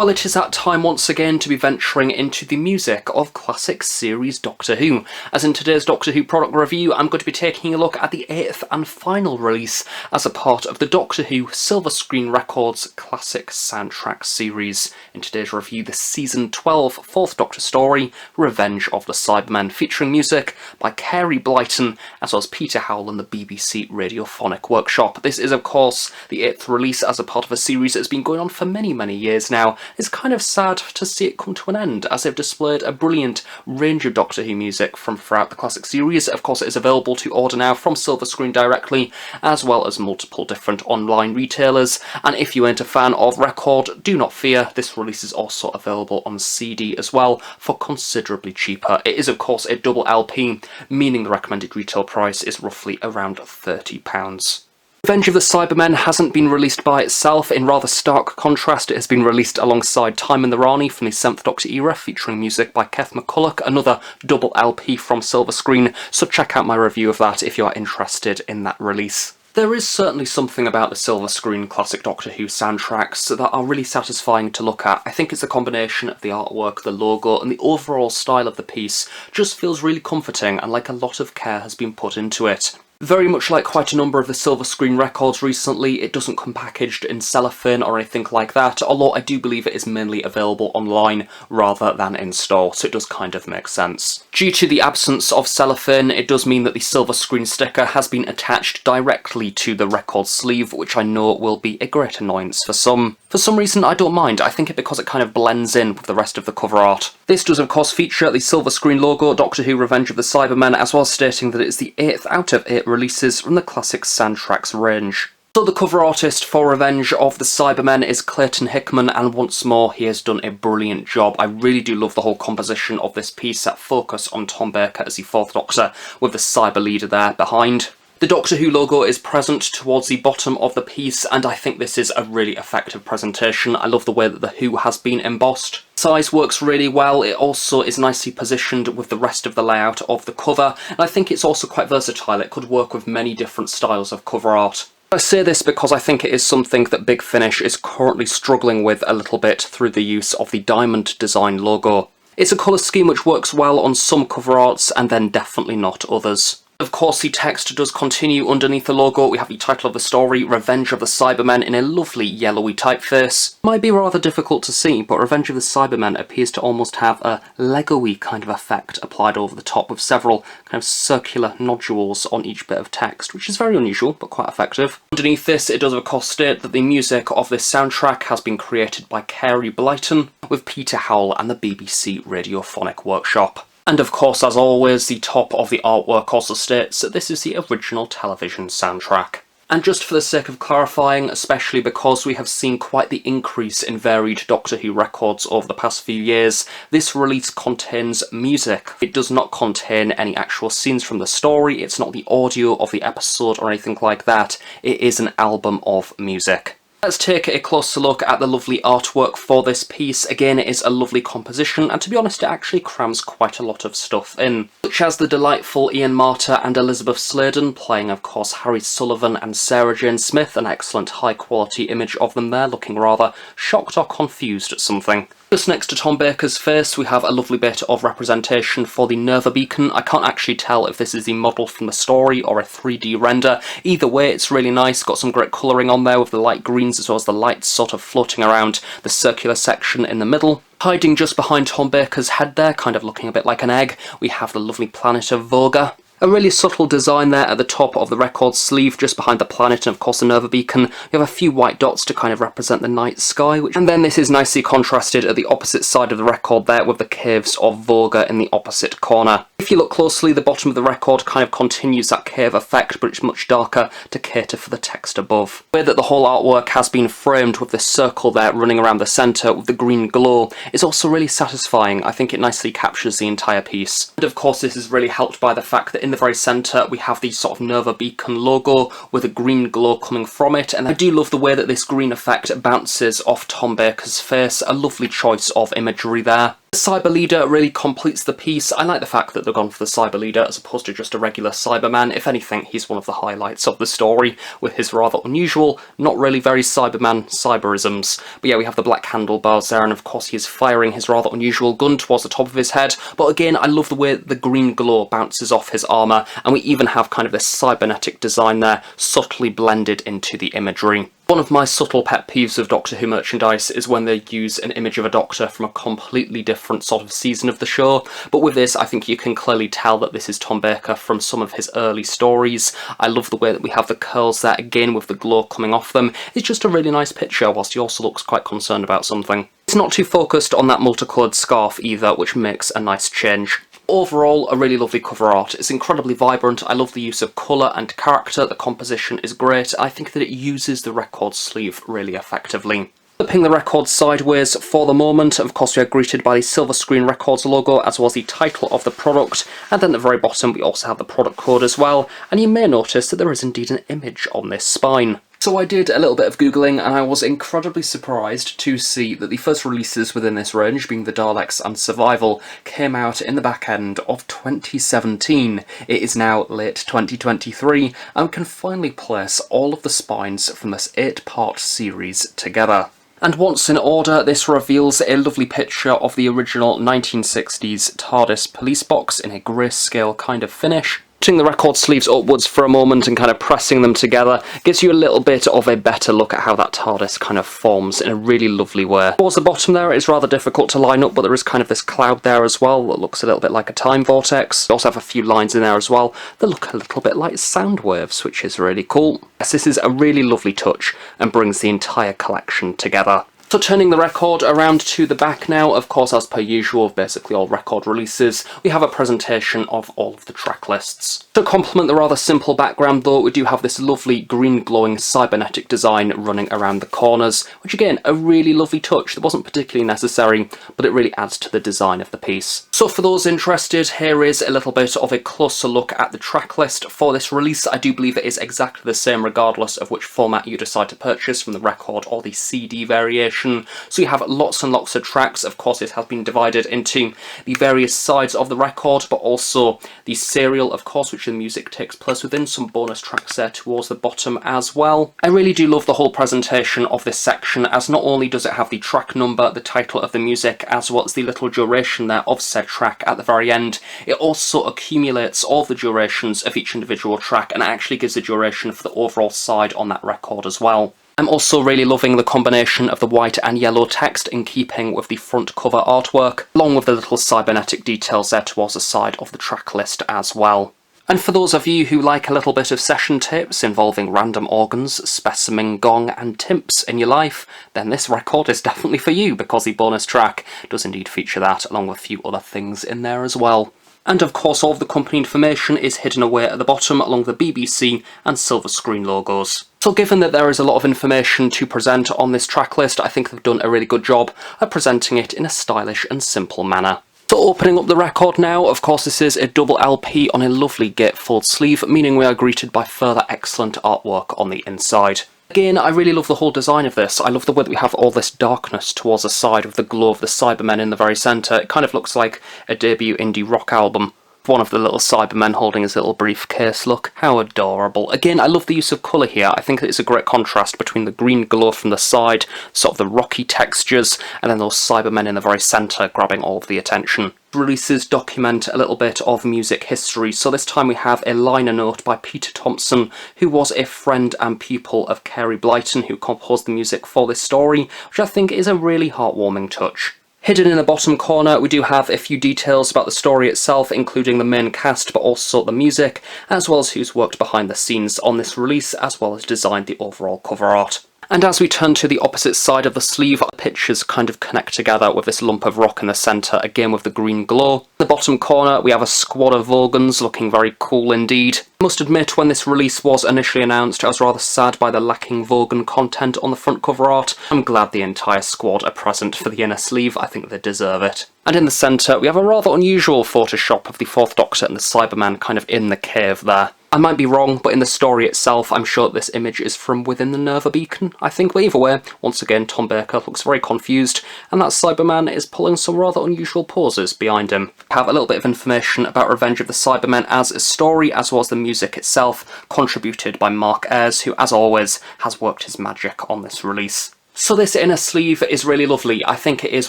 Well, it is that time once again to be venturing into the music of classic series Doctor Who. As in today's Doctor Who product review, I'm going to be taking a look at the 8th and final release as a part of the Doctor Who Silva Screen Records classic soundtrack series. In today's review, the Season 12 4th Doctor story, Revenge of the Cybermen, featuring music by Carey Blyton, as well as Peter Howell and the BBC Radiophonic Workshop. This is, of course, the 8th release as a part of a series that has been going on for many years now. It's kind of sad to see it come to an end, as they've displayed a brilliant range of Doctor Who music from throughout the classic series. Of course, it is available to order now from Silva Screen directly, as well as multiple different online retailers. And if you ain't a fan of record, do not fear, this release is also available on CD as well, for considerably cheaper. It is, of course, a double LP, meaning the recommended retail price is roughly around £30. Revenge of the Cybermen hasn't been released by itself. In rather stark contrast, it has been released alongside Time and the Rani from the 7th Doctor era, featuring music by Keith McCulloch, another double LP from Silva Screen, so check out my review of that if you are interested in that release. There is certainly something about the Silva Screen classic Doctor Who soundtracks that are really satisfying to look at. I think it's a combination of the artwork, the logo, and the overall style of the piece just feels really comforting and like a lot of care has been put into it. Very much like quite a number of the Silva Screen records recently, it doesn't come packaged in cellophane or anything like that, although I do believe it is mainly available online rather than in store, so it does kind of make sense. Due to the absence of cellophane, it does mean that the Silva Screen sticker has been attached directly to the record sleeve, which I know will be a great annoyance for some. For some reason, I don't mind. I think it because it kind of blends in with the rest of the cover art. This does, of course, feature the Silva Screen logo, Doctor Who Revenge of the Cybermen, as well as stating that it is the 8th out of 8 releases from the classic soundtracks range. So the cover artist for Revenge of the Cybermen is Clayton Hickman, and once more he has done a brilliant job. I really do love the whole composition of this piece, that focus on Tom Baker as the 4th Doctor, with the cyber leader there behind. The Doctor Who logo is present towards the bottom of the piece, and I think this is a really effective presentation. I love the way that the Who has been embossed. Size works really well. It also is nicely positioned with the rest of the layout of the cover, and I think it's also quite versatile. It could work with many different styles of cover art. I say this because I think it is something that Big Finish is currently struggling with a little bit through the use of the diamond design logo. It's a colour scheme which works well on some cover arts and then definitely not others. Of course, the text does continue underneath the logo. We have the title of the story, Revenge of the Cybermen, in a lovely yellowy typeface. Might be rather difficult to see, but Revenge of the Cybermen appears to almost have a Lego-y kind of effect applied over the top, with several kind of circular nodules on each bit of text, which is very unusual, but quite effective. Underneath this, it does of course state that the music of this soundtrack has been created by Carey Blyton, with Peter Howell and the BBC Radiophonic Workshop. And of course, as always, the top of the artwork also states that this is the original television soundtrack. And just for the sake of clarifying, especially because we have seen quite the increase in varied Doctor Who records over the past few years, this release contains music. It does not contain any actual scenes from the story, it's not the audio of the episode or anything like that, it is an album of music. Let's take a closer look at the lovely artwork for this piece. Again, it is a lovely composition, and to be honest, it actually crams quite a lot of stuff in, such as the delightful Ian Marter and Elizabeth Sladen, playing of course Harry Sullivan and Sarah Jane Smith, an excellent high quality image of them there, looking rather shocked or confused at something. Just next to Tom Baker's face, we have a lovely bit of representation for the Nerva beacon. I can't actually tell if this is the model from the story or a 3D render. Either way, it's really nice, got some great colouring on there with the light greens as well as the lights sort of floating around the circular section in the middle. Hiding just behind Tom Baker's head there, kind of looking a bit like an egg, we have the lovely planet of Voga. A really subtle design there at the top of the record sleeve, just behind the planet and of course the Nerva beacon. You have a few white dots to kind of represent the night sky, and then this is nicely contrasted at the opposite side of the record there with the caves of Voga in the opposite corner. If you look closely, the bottom of the record kind of continues that cave effect, but it's much darker to cater for the text above. The way that the whole artwork has been framed with this circle there running around the centre with the green glow is also really satisfying. I think it nicely captures the entire piece. And of course this is really helped by the fact that in the very centre we have the sort of Nerva beacon logo with a green glow coming from it, and I do love the way that this green effect bounces off Tom Baker's face. A lovely choice of imagery there. The Cyber Leader really completes the piece. I like the fact that they've gone for the Cyber Leader as opposed to just a regular Cyberman. If anything, he's one of the highlights of the story, with his rather unusual, not really very Cyberman cyberisms. But yeah, we have the black handlebars there, and of course he is firing his rather unusual gun towards the top of his head. But again, I love the way the green glow bounces off his armour, and we even have kind of this cybernetic design there, subtly blended into the imagery. One of my subtle pet peeves of Doctor Who merchandise is when they use an image of a Doctor from a completely different sort of season of the show, but with this I think you can clearly tell that this is Tom Baker from some of his early stories. I love the way that we have the curls there, again with the glow coming off them. It's just a really nice picture, whilst he also looks quite concerned about something. It's not too focused on that multicoloured scarf either, which makes a nice change. Overall, a really lovely cover art. It's incredibly vibrant. I love the use of colour and character. The composition is great. I think that it uses the record sleeve really effectively. Flipping the record sideways for the moment, of course we are greeted by the Silva Screen Records logo, as well as the title of the product, and then at the very bottom we also have the product code as well, and you may notice that there is indeed an image on this spine. So I did a little bit of googling, and I was incredibly surprised to see that the first releases within this range, being the Daleks and Survival, came out in the back end of 2017. It is now late 2023, and we can finally place all of the spines from this 8-part series together. And once in order, this reveals a lovely picture of the original 1960s TARDIS police box in a grayscale kind of finish. Putting the record sleeves upwards for a moment and kind of pressing them together gives you a little bit of a better look at how that TARDIS kind of forms in a really lovely way. Towards the bottom there, it's rather difficult to line up, but there is kind of this cloud there as well that looks a little bit like a time vortex. We also have a few lines in there as well that look a little bit like sound waves, which is really cool. Yes, this is a really lovely touch and brings the entire collection together. So turning the record around to the back now, of course as per usual of basically all record releases, we have a presentation of all of the track lists. To complement the rather simple background though, we do have this lovely green glowing cybernetic design running around the corners, which again, a really lovely touch that wasn't particularly necessary, but it really adds to the design of the piece. So for those interested, here is a little bit of a closer look at the track list for this release. I do believe it is exactly the same regardless of which format you decide to purchase, from the record or the CD variation. So you have lots and lots of tracks. Of course it has been divided into the various sides of the record, but also the serial, of course, which the music takes place within, some bonus tracks there towards the bottom as well. I really do love the whole presentation of this section, as not only does it have the track number, the title of the music, as well as the little duration there of said track at the very end, it also accumulates all the durations of each individual track and actually gives the duration for the overall side on that record as well. I'm also really loving the combination of the white and yellow text in keeping with the front cover artwork, along with the little cybernetic details there towards the side of the track list as well. And for those of you who like a little bit of session tapes involving random organs, specimen, gong and timps in your life, then this record is definitely for you, because the bonus track does indeed feature that, along with a few other things in there as well. And of course all of the company information is hidden away at the bottom along the BBC and Silva Screen logos. So given that there is a lot of information to present on this track list, I think they've done a really good job at presenting it in a stylish and simple manner. So opening up the record now, of course this is a double LP on a lovely gatefold sleeve, meaning we are greeted by further excellent artwork on the inside. Again, I really love the whole design of this. I love the way that we have all this darkness towards the side with the glow of the Cybermen in the very centre. It kind of looks like a debut indie rock album. One of the little Cybermen holding his little briefcase, look, how adorable. Again, I love the use of colour here. I think it's a great contrast between the green glow from the side, sort of the rocky textures, and then those Cybermen in the very centre grabbing all of the attention. Releases document a little bit of music history, so this time we have a liner note by Peter Thompson, who was a friend and pupil of Carey Blyton, who composed the music for this story, which I think is a really heartwarming touch. Hidden in the bottom corner, we do have a few details about the story itself, including the main cast, but also the music, as well as who's worked behind the scenes on this release, as well as designed the overall cover art. And as we turn to the opposite side of the sleeve, the pictures kind of connect together with this lump of rock in the centre, again with the green glow. In the bottom corner, we have a squad of Vogons looking very cool indeed. I must admit, when this release was initially announced, I was rather sad by the lacking Vogon content on the front cover art. I'm glad the entire squad are present for the inner sleeve. I think they deserve it. And in the centre, we have a rather unusual Photoshop of the Fourth Doctor and the Cyberman kind of in the cave there. I might be wrong, but in the story itself, I'm sure this image is from within the Nerva beacon, I think. But either way, once again, Tom Baker looks very confused, and that Cyberman is pulling some rather unusual poses behind him. I have a little bit of information about Revenge of the Cybermen as a story, as well as the music itself, contributed by Mark Ayres, who, as always, has worked his magic on this release. So this inner sleeve is really lovely. I think it is,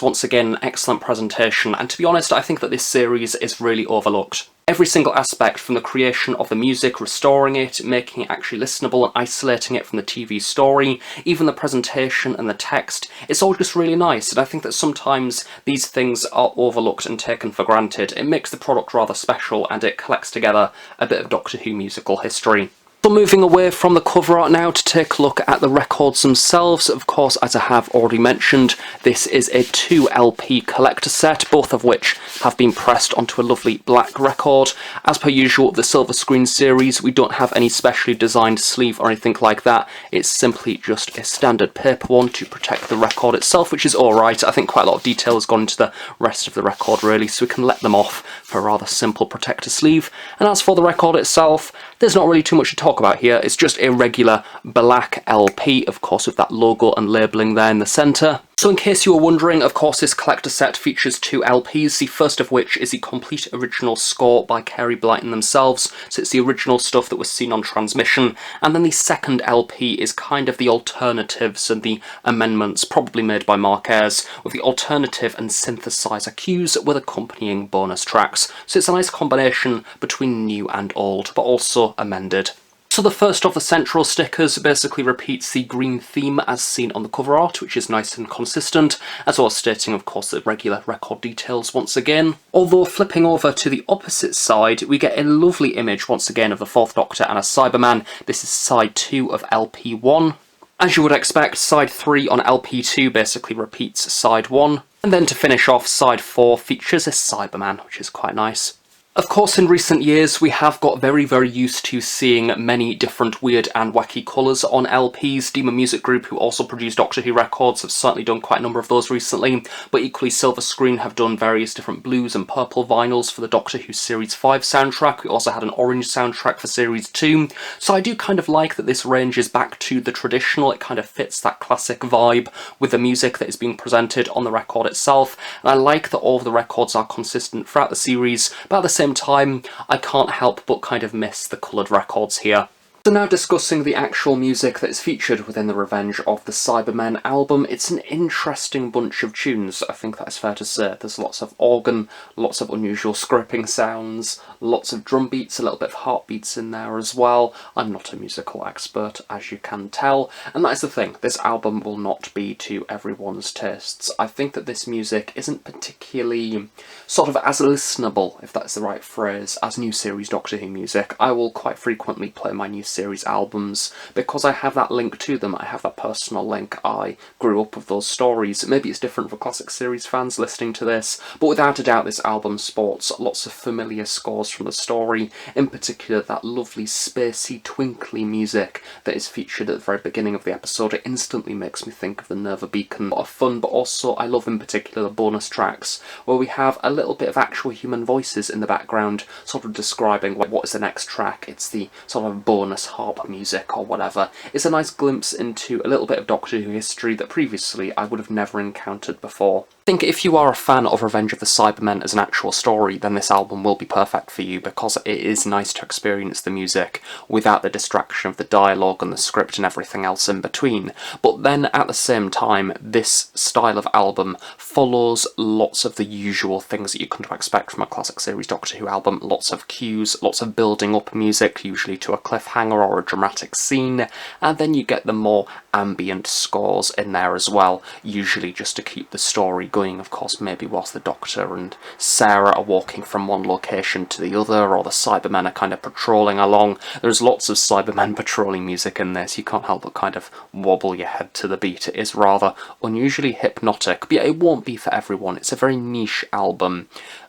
once again, an excellent presentation, and to be honest, I think that this series is really overlooked. Every single aspect, from the creation of the music, restoring it, making it actually listenable and isolating it from the TV story, even the presentation and the text, it's all just really nice, and I think that sometimes these things are overlooked and taken for granted. It makes the product rather special, and it collects together a bit of Doctor Who musical history. So moving away from the cover art now to take a look at the records themselves. Of course, as I have already mentioned, this is a 2 LP collector set, both of which have been pressed onto a lovely black record. As per usual, the Silva Screen series, we don't have any specially designed sleeve or anything like that. It's simply just a standard paper one to protect the record itself, which is alright. I think quite a lot of detail has gone into the rest of the record really, so we can let them off for a rather simple protector sleeve. And as for the record itself, there's not really too much to talk about here. It's just a regular black LP, of course, with that logo and labelling there in the centre. So in case you were wondering, of course, this collector set features 2 LPs, the first of which is the complete original score by Carey Blyton themselves, so it's the original stuff that was seen on transmission, and then the second LP is kind of the alternatives and the amendments, probably made by Mark Ayres, with the alternative and synthesizer cues with accompanying bonus tracks. So it's a nice combination between new and old, but also amended. So the first of the central stickers basically repeats the green theme as seen on the cover art, which is nice and consistent, as well as stating, of course, the regular record details once again. Although flipping over to the opposite side, we get a lovely image once again of the 4th Doctor and a Cyberman. This is side 2 of LP 1. As you would expect, side 3 on LP 2 basically repeats side 1. And then to finish off, side 4 features a Cyberman, which is quite nice. Of course, in recent years, we have got very used to seeing many different weird and wacky colours on LPs. Demon Music Group, who also produce Doctor Who records, have certainly done quite a number of those recently, but equally Silva Screen have done various different blues and purple vinyls for the Doctor Who Series 5 soundtrack. We also had an orange soundtrack for Series 2, so I do kind of like that this ranges back to the traditional. It kind of fits that classic vibe with the music that is being presented on the record itself, and I like that all of the records are consistent throughout the series, but at the same time, I can't help but kind of miss the coloured records here. So now discussing the actual music that is featured within the Revenge of the Cybermen album, it's an interesting bunch of tunes, I think that's fair to say. There's lots of organ, lots of unusual scraping sounds, lots of drum beats, a little bit of heartbeats in there as well. I'm not a musical expert, as you can tell, and that is the thing, this album will not be to everyone's tastes. I think that this music isn't particularly sort of as listenable, if that's the right phrase, as new series Doctor Who music. I will quite frequently play my new series albums because I have that link to them. I have that personal link. I grew up with those stories. Maybe it's different for classic series fans listening to this, but without a doubt this album sports lots of familiar scores from the story, in particular that lovely spacey twinkly music that is featured at the very beginning of the episode. It instantly makes me think of the Nerva beacon. A lot of fun, but also I love in particular the bonus tracks where we have a little bit of actual human voices in the background sort of describing what is the next track. It's the sort of bonus harp music or whatever. It's a nice glimpse into a little bit of Doctor Who history that previously I would have never encountered before. I think if you are a fan of Revenge of the Cybermen as an actual story, then this album will be perfect for you, because it is nice to experience the music without the distraction of the dialogue and the script and everything else in between. But then at the same time, this style of album follows lots of the usual things that you come to expect from a classic series Doctor Who album. Lots of cues, lots of building up music, usually to a cliffhanger or a dramatic scene, and then you get the more ambient scores in there as well, usually just to keep the story going, of course, maybe whilst the Doctor and Sarah are walking from one location to the other, or the Cybermen are kind of patrolling along. There's lots of Cybermen patrolling music in this. You can't help but kind of wobble your head to the beat. It is rather unusually hypnotic, but yeah, it won't be for everyone. It's a very niche album,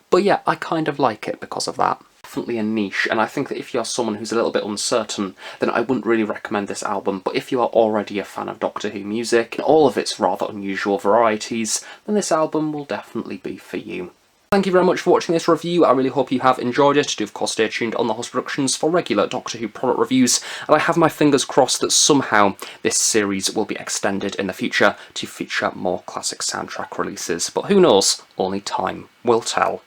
but yeah, I kind of like it because of that. Definitely a niche, and I think that if you're someone who's a little bit uncertain, then I wouldn't really recommend this album. But if you are already a fan of Doctor Who music and all of its rather unusual varieties, then this album will definitely be for you. Thank you very much for watching this review. I really hope you have enjoyed it. Do of course stay tuned on The Host Productions for regular Doctor Who product reviews, and I have my fingers crossed that somehow this series will be extended in the future to feature more classic soundtrack releases. But who knows? Only time will tell.